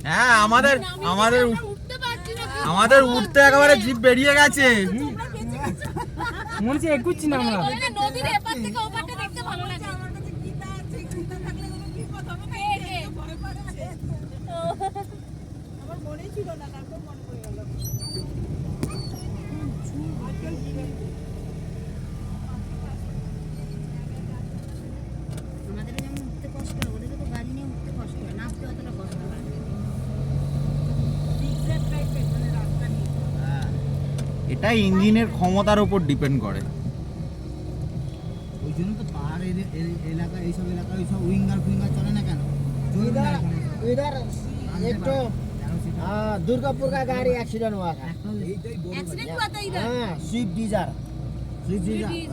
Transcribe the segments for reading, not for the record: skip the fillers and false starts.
হ্যাঁ আমাদের উঠতে একেবারে জিভ বেরিয়ে গেছে। মনে হচ্ছে এগুচ্ছি না আমরা। নদীর এপার থেকে ওপারটা দেখতে ভালো লাগে। আমার মনে ছিল না, তারপর মনে পড়ে গেল। আমাদের যেমন উঠতে কষ্ট হয়, ওদেরকে তো গাড়ি নিয়ে উঠতে কষ্ট হয়, নামতে অতটা কষ্ট হয় না। এটা ইঞ্জিনের ক্ষমতার উপর ডিপেন্ড করে। ওই জন্য তো পাহাড় এলাকা, এইসব এলাকায় সব উইঙ্গার ফিঙ্গার চলে না কেন? इधर एक तो दुर्गापुर का गाड़ी एक्सीडेंट हुआ था। एक्सीडेंट हुआ था इधर? हाँ, स्विफ्ट डिजायर।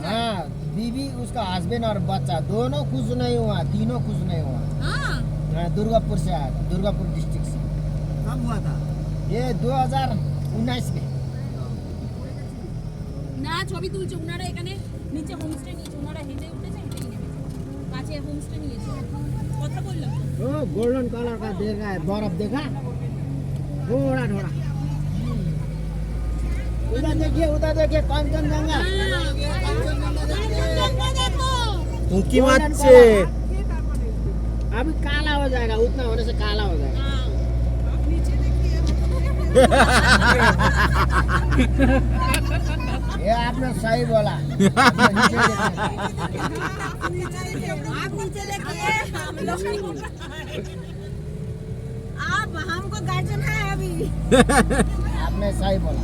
हाँ, बीवी उसका हस्बैंड और बच्चा दोनों कुछ नहीं हुआ, तीनों कुछ नहीं हुआ। हाँ, दुर्गापुर से आया था, दुर्गापुर डिस्ट्रिक्ट से। कब हुआ था ये? 2019 में। না ছবি তুলছে ওনারা, এখানে নিচে হোমস্টে নিয়েছে, ওনারা হেঁটে উঠেছে, হেঁটেই নেমেছে, কাছে হোমস্টে নিয়েছে। কথা বললাম ओ गोल्डन कलर का देखा है, बर्फ देखा थोड़ा थोड़ा। उधर देखिए कंचनजंगा। উঁকি মারছে। अभी काला हो जाएगा, उतना होने से काला हो जाएगा। ये आपने सही बोला। आप हमको गार्जियन है अभी। आपने सही बोला।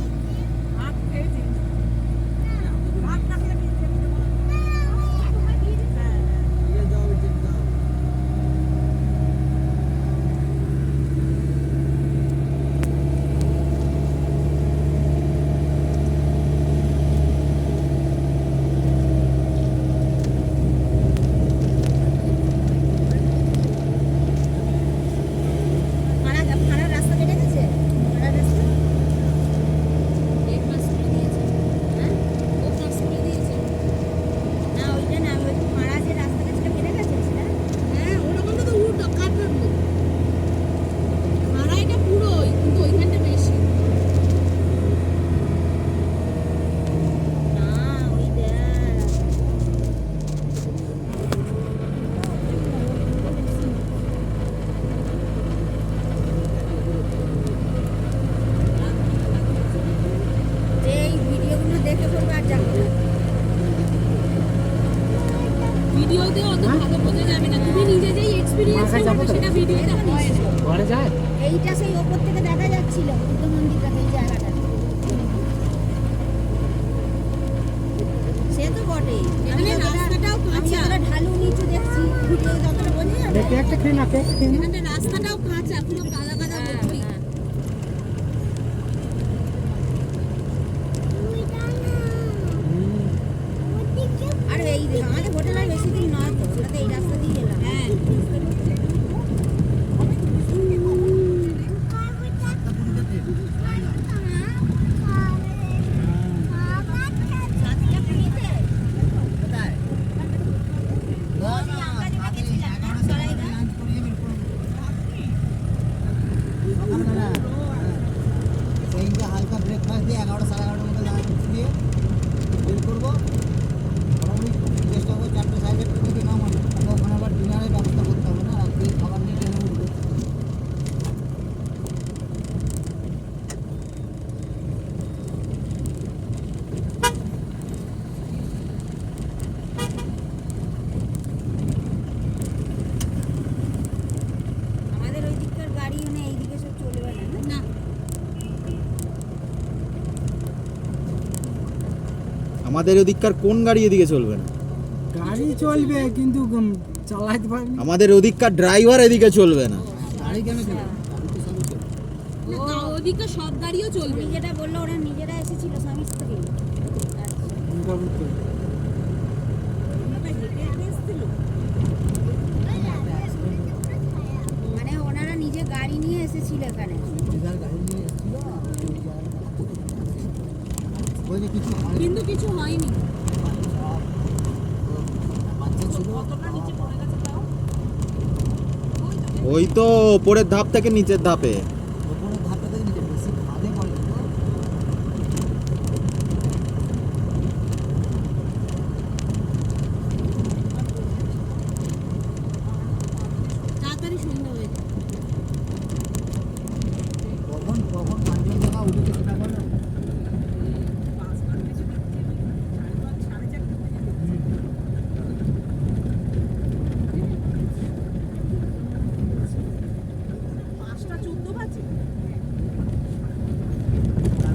ভিডিওতে অত ভালো বোঝা যাবে না, তুমি নিজে যেই এক্সপেরিয়েন্স করবে সেটা ভিডিওতে হয় না। ঘরে যায় এইটা সেই ওপর থেকে দেখা যাচ্ছিল বুদ্ধ মন্দিরটা, এই জায়গাটা। সে তো বটে, এখানে রাস্তাটাও আমি কাঁচা, যতটা ঢালু নিচু দেখছি ভিডিও যতটা বোঝা যাবে। দেখে একটা খেয়ে না, কেক খেয়ে না। এখানে রাস্তাটাও কাঁচা, পুরো কাদা কাদা ভর্তি। আর এই আমাদের হোটেল আর বেশি দিন নয় তো, আমরা তো এই রাস্তা দিয়ে এলাম। হ্যাঁ, হালকা ব্রেকফাস্ট দিয়ে 11টা সাড়ে 11টার মধ্যে লাঞ্চ দিয়ে বের করবো। চেষ্টা করবো 4টে সাড়ে 4টার দিকে নামানো, ওখানে আবার ডিনারের ব্যবস্থা করতে হবে না, রাত্রে খাবার নিয়ে ট্রেনে উঠবো। আমাদের ওই দিককার গাড়ি মানে এইদিকে সব চলবে না। না আমাদের ওদিককার কোন গাড়ি এদিকে চলবে না? গাড়ি চলবে কিন্তু চালাতে পারবে না। আমাদের ওদিককার ড্রাইভার এদিকে চলবে না। গাড়ি কেন চলবে? ওদিকে সব গাড়িও চলবে। উনি যেটা বললো ওরা নিজেরা এসেছিল স্বামী স্ত্রী। মানে ওনারা নিজে গাড়ি নিয়ে এসেছিল এখানে। গাড়ি নিয়ে এসেছিল, ওই যে কিছু কিন্তু কিছু হয়নি। ছিল কতটা নিচে পড়ে গেছে তাও? ওই তো ওপরের ধাপ থেকে নিচের ধাপে